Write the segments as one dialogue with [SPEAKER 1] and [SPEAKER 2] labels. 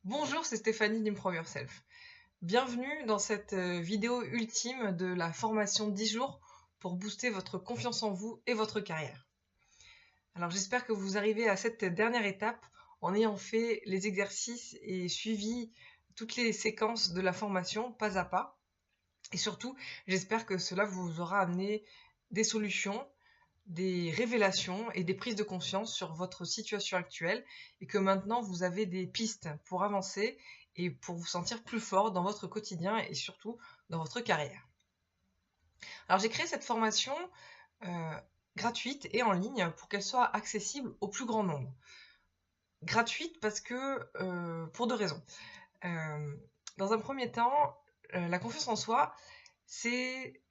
[SPEAKER 1] Bonjour, c'est Stéphanie d'Improve Yourself. Bienvenue dans cette vidéo ultime de la formation 10 jours pour booster votre confiance en vous et votre carrière. Alors j'espère que vous arrivez à cette dernière étape en ayant fait les exercices et suivi toutes les séquences de la formation pas à pas. Et surtout, j'espère que cela vous aura amené des solutions, des révélations et des prises de conscience sur votre situation actuelle et que maintenant vous avez des pistes pour avancer et pour vous sentir plus fort dans votre quotidien et surtout dans votre carrière. Alors j'ai créé cette formation gratuite et en ligne pour qu'elle soit accessible au plus grand nombre. Gratuite parce que pour deux raisons. Dans un premier temps, la confiance en soi, c'est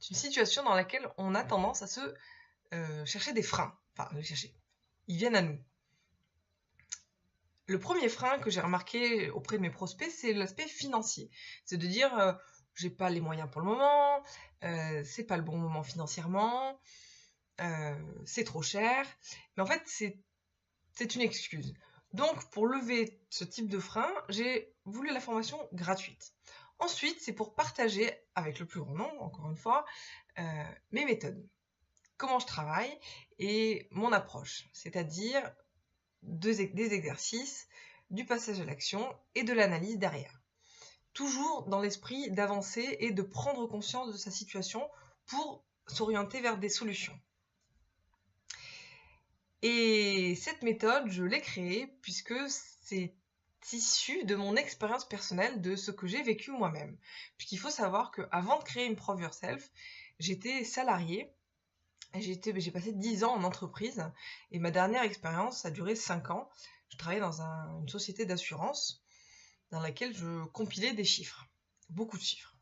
[SPEAKER 1] une situation dans laquelle on a tendance à se chercher des freins. Enfin, ils viennent à nous. Le premier frein que j'ai remarqué auprès de mes prospects, c'est l'aspect financier. C'est de dire, j'ai pas les moyens pour le moment, c'est pas le bon moment financièrement, c'est trop cher. Mais en fait, c'est une excuse. Donc, pour lever ce type de frein, j'ai voulu la formation gratuite. Ensuite, c'est pour partager avec le plus grand nombre, encore une fois, mes méthodes, comment je travaille et mon approche, c'est-à-dire des exercices, du passage à l'action et de l'analyse derrière. Toujours dans l'esprit d'avancer et de prendre conscience de sa situation pour s'orienter vers des solutions. Et cette méthode, je l'ai créée puisque c'est issu de mon expérience personnelle, de ce que j'ai vécu moi-même. Puisqu'il faut savoir qu'avant de créer Improve Yourself, j'étais salariée. J'ai passé 10 ans en entreprise et ma dernière expérience a duré 5 ans. Je travaillais dans une société d'assurance dans laquelle je compilais des chiffres, beaucoup de chiffres.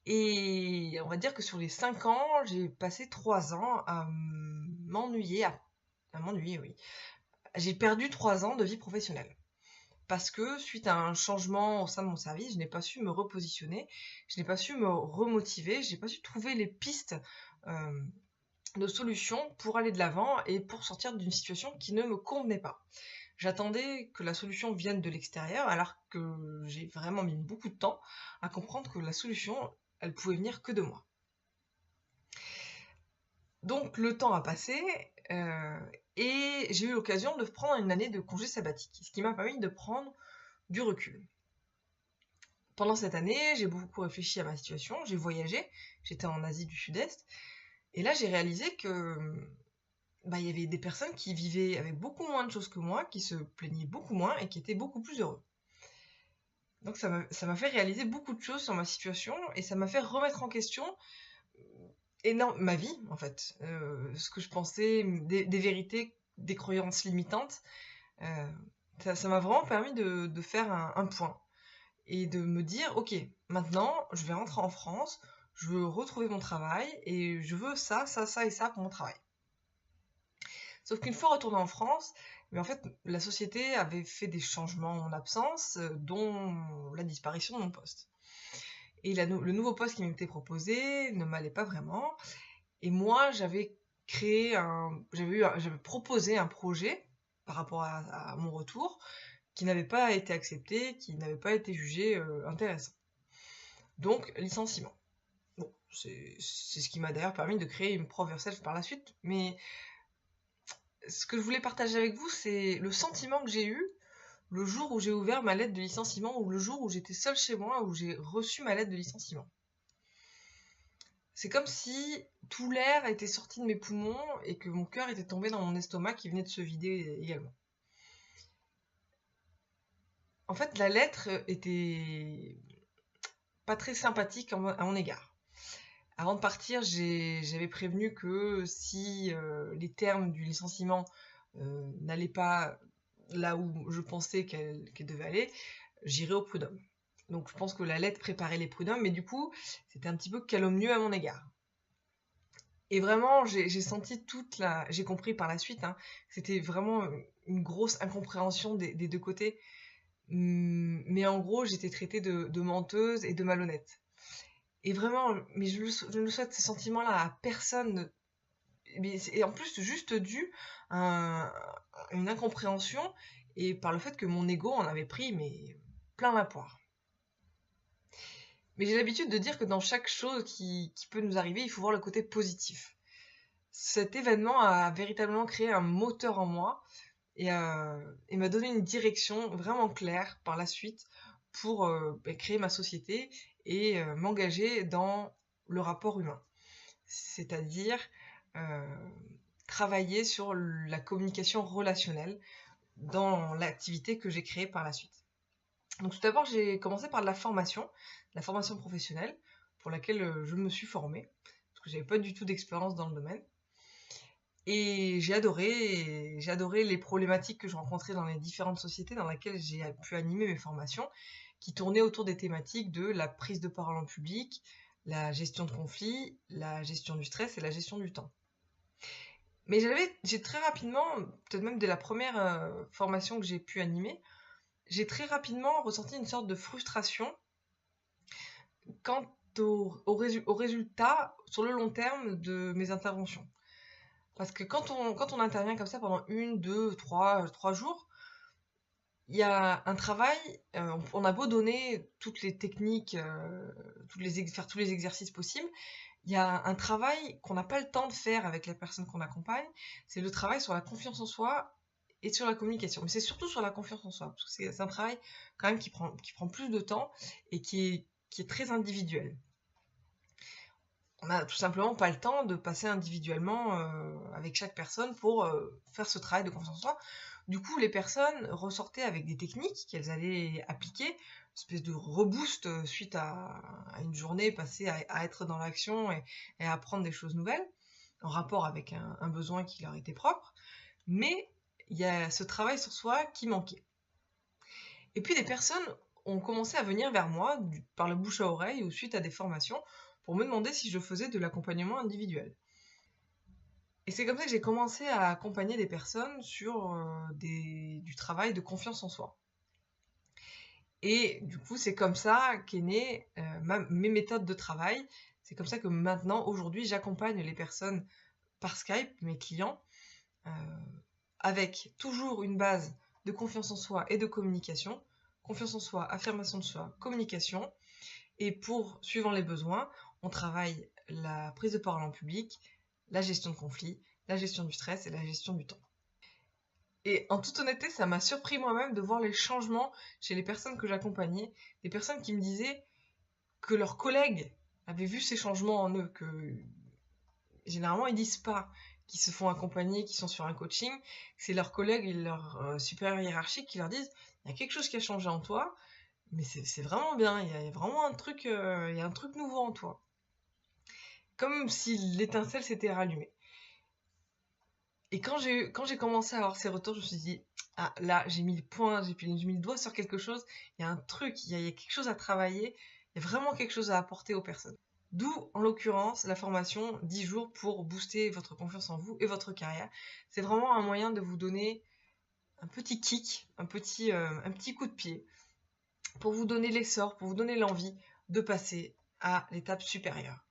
[SPEAKER 1] Et on va dire que sur les 5 ans, j'ai passé 3 ans à m'ennuyer, oui. J'ai perdu 3 ans de vie professionnelle. Parce que suite à un changement au sein de mon service, je n'ai pas su me repositionner, je n'ai pas su me remotiver, je n'ai pas su trouver les pistes de solutions pour aller de l'avant et pour sortir d'une situation qui ne me convenait pas. J'attendais que la solution vienne de l'extérieur alors que j'ai vraiment mis beaucoup de temps à comprendre que la solution, elle pouvait venir que de moi. Donc le temps a passé et j'ai eu l'occasion de prendre une année de congé sabbatique, ce qui m'a permis de prendre du recul. Pendant cette année, j'ai beaucoup réfléchi à ma situation, j'ai voyagé, j'étais en Asie du Sud-Est, et là j'ai réalisé que il y avait des personnes qui vivaient avec beaucoup moins de choses que moi, qui se plaignaient beaucoup moins et qui étaient beaucoup plus heureux. Donc ça m'a fait réaliser beaucoup de choses sur ma situation et ça m'a fait remettre en question ma vie en fait, ce que je pensais, des vérités, des croyances limitantes. Ça m'a vraiment permis de faire un point et de me dire ok, maintenant je vais rentrer en France, je veux retrouver mon travail et je veux ça, ça, ça et ça pour mon travail. Sauf qu'une fois retournée en France, mais en fait, la société avait fait des changements en absence, dont la disparition de mon poste. Et le nouveau poste qui m'était proposé ne m'allait pas vraiment. Et moi, j'avais proposé un projet par rapport à mon retour qui n'avait pas été accepté, qui n'avait pas été jugé intéressant. Donc, licenciement. Bon, c'est ce qui m'a d'ailleurs permis de créer Improve Yourself par la suite, mais ce que je voulais partager avec vous, c'est le sentiment que j'ai eu le jour où j'ai ouvert ma lettre de licenciement ou le jour où j'étais seule chez moi, où j'ai reçu ma lettre de licenciement. C'est comme si tout l'air était sorti de mes poumons et que mon cœur était tombé dans mon estomac qui venait de se vider également. En fait, la lettre était pas très sympathique à mon égard. Avant de partir, j'avais prévenu que si les termes du licenciement n'allaient pas là où je pensais qu'elle devait aller, j'irais au prud'homme. Donc je pense que la lettre préparait les prud'hommes, mais du coup, c'était un petit peu calomnieux à mon égard. Et vraiment, j'ai senti j'ai compris par la suite, que c'était vraiment une grosse incompréhension des deux côtés. Mais en gros, j'étais traitée de menteuse et de malhonnête. Et vraiment, mais je ne souhaite ces sentiments-là à personne. Et en plus, juste dû à une incompréhension et par le fait que mon ego en avait pris mais plein la poire. Mais j'ai l'habitude de dire que dans chaque chose qui peut nous arriver, il faut voir le côté positif. Cet événement a véritablement créé un moteur en moi et m'a donné une direction vraiment claire par la suite pour créer ma société et m'engager dans le rapport humain. C'est-à-dire travailler sur la communication relationnelle dans l'activité que j'ai créée par la suite. Donc tout d'abord, j'ai commencé par de la formation professionnelle, pour laquelle je me suis formée, parce que j'avais pas du tout d'expérience dans le domaine. Et j'ai adoré les problématiques que je rencontrais dans les différentes sociétés dans lesquelles j'ai pu animer mes formations, qui tournaient autour des thématiques de la prise de parole en public, la gestion de conflits, la gestion du stress et la gestion du temps. Mais j'ai très rapidement, peut-être même dès la première formation que j'ai pu animer, j'ai très rapidement ressenti une sorte de frustration quant au résultat sur le long terme de mes interventions. Parce que quand on intervient comme ça pendant 1, 2, 3 jours, il y a un travail, on a beau donner toutes les techniques, faire tous les exercices possibles, il y a un travail qu'on n'a pas le temps de faire avec la personne qu'on accompagne, c'est le travail sur la confiance en soi et sur la communication. Mais c'est surtout sur la confiance en soi, parce que c'est un travail quand même qui prend plus de temps et qui est très individuel. On n'a tout simplement pas le temps de passer individuellement avec chaque personne pour faire ce travail de confiance en soi. Du coup, les personnes ressortaient avec des techniques qu'elles allaient appliquer, une espèce de reboost suite à une journée passée à être dans l'action et à apprendre des choses nouvelles, en rapport avec un besoin qui leur était propre. Mais il y a ce travail sur soi qui manquait. Et puis des personnes ont commencé à venir vers moi par le bouche à oreille ou suite à des formations pour me demander si je faisais de l'accompagnement individuel. Et c'est comme ça que j'ai commencé à accompagner des personnes sur du travail de confiance en soi. Et du coup, c'est comme ça qu'est née mes méthodes de travail. C'est comme ça que maintenant, aujourd'hui, j'accompagne les personnes par Skype, mes clients, avec toujours une base de confiance en soi et de communication. Confiance en soi, affirmation de soi, communication. Et suivant les besoins, on travaille la prise de parole en public, la gestion de conflits, la gestion du stress et la gestion du temps. Et en toute honnêteté, ça m'a surpris moi-même de voir les changements chez les personnes que j'accompagnais, des personnes qui me disaient que leurs collègues avaient vu ces changements en eux, que généralement ils disent pas qu'ils se font accompagner, qu'ils sont sur un coaching, c'est leurs collègues et leurs supérieurs hiérarchiques qui leur disent « il y a quelque chose qui a changé en toi », mais c'est vraiment bien, il y a vraiment un truc, il y a un truc nouveau en toi. Comme si l'étincelle s'était rallumée. Et quand j'ai commencé à avoir ces retours, je me suis dit, ah là, j'ai mis le point, j'ai mis le doigt sur quelque chose, il y a un truc, il y a quelque chose à travailler, il y a vraiment quelque chose à apporter aux personnes. D'où, en l'occurrence, la formation 10 jours pour booster votre confiance en vous et votre carrière. C'est vraiment un moyen de vous donner un petit kick, un petit coup de pied, pour vous donner l'essor, pour vous donner l'envie de passer à l'étape supérieure.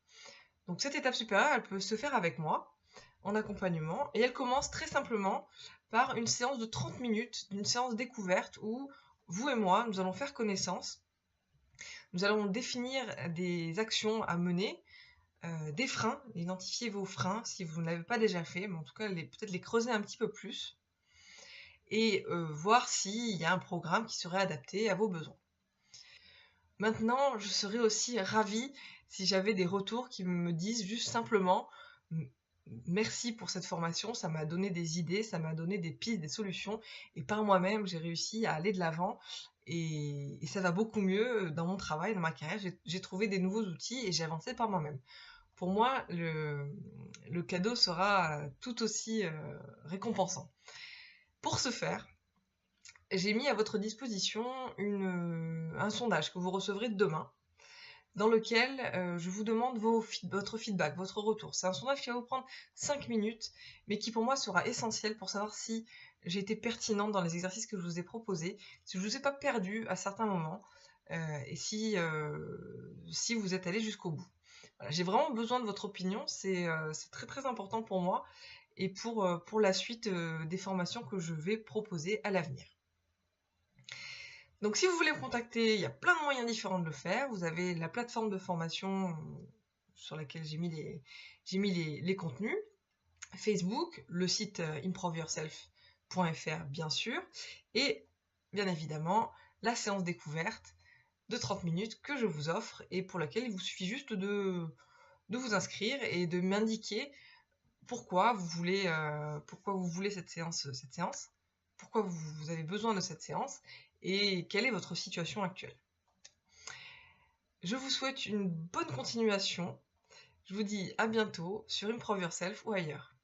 [SPEAKER 1] Donc cette étape supérieure, elle peut se faire avec moi, en accompagnement, et elle commence très simplement par une séance de 30 minutes, une séance découverte où vous et moi, nous allons faire connaissance, nous allons définir des actions à mener, des freins, identifier vos freins si vous ne l'avez pas déjà fait, mais en tout cas peut-être les creuser un petit peu plus, et voir s'il y a un programme qui serait adapté à vos besoins. Maintenant, je serais aussi ravie si j'avais des retours qui me disent juste simplement merci pour cette formation, ça m'a donné des idées, ça m'a donné des pistes, des solutions, et par moi-même, j'ai réussi à aller de l'avant, et ça va beaucoup mieux dans mon travail, dans ma carrière, j'ai trouvé des nouveaux outils, et j'ai avancé par moi-même. Pour moi, le cadeau sera tout aussi récompensant. Pour ce faire, j'ai mis à votre disposition un sondage que vous recevrez demain, dans lequel je vous demande votre feedback, votre retour. C'est un sondage qui va vous prendre 5 minutes, mais qui pour moi sera essentiel pour savoir si j'ai été pertinente dans les exercices que je vous ai proposés, si je ne vous ai pas perdu à certains moments, et si vous êtes allé jusqu'au bout. Voilà, j'ai vraiment besoin de votre opinion, c'est très très important pour moi, et pour la suite des formations que je vais proposer à l'avenir. Donc si vous voulez me contacter, il y a plein de moyens différents de le faire. Vous avez la plateforme de formation sur laquelle j'ai mis les contenus, Facebook, le site improveyourself.fr bien sûr, et bien évidemment la séance découverte de 30 minutes que je vous offre et pour laquelle il vous suffit juste de vous inscrire et de m'indiquer pourquoi vous voulez cette séance, pourquoi vous avez besoin de cette séance et quelle est votre situation actuelle. Je vous souhaite une bonne continuation. Je vous dis à bientôt sur Improve Yourself ou ailleurs.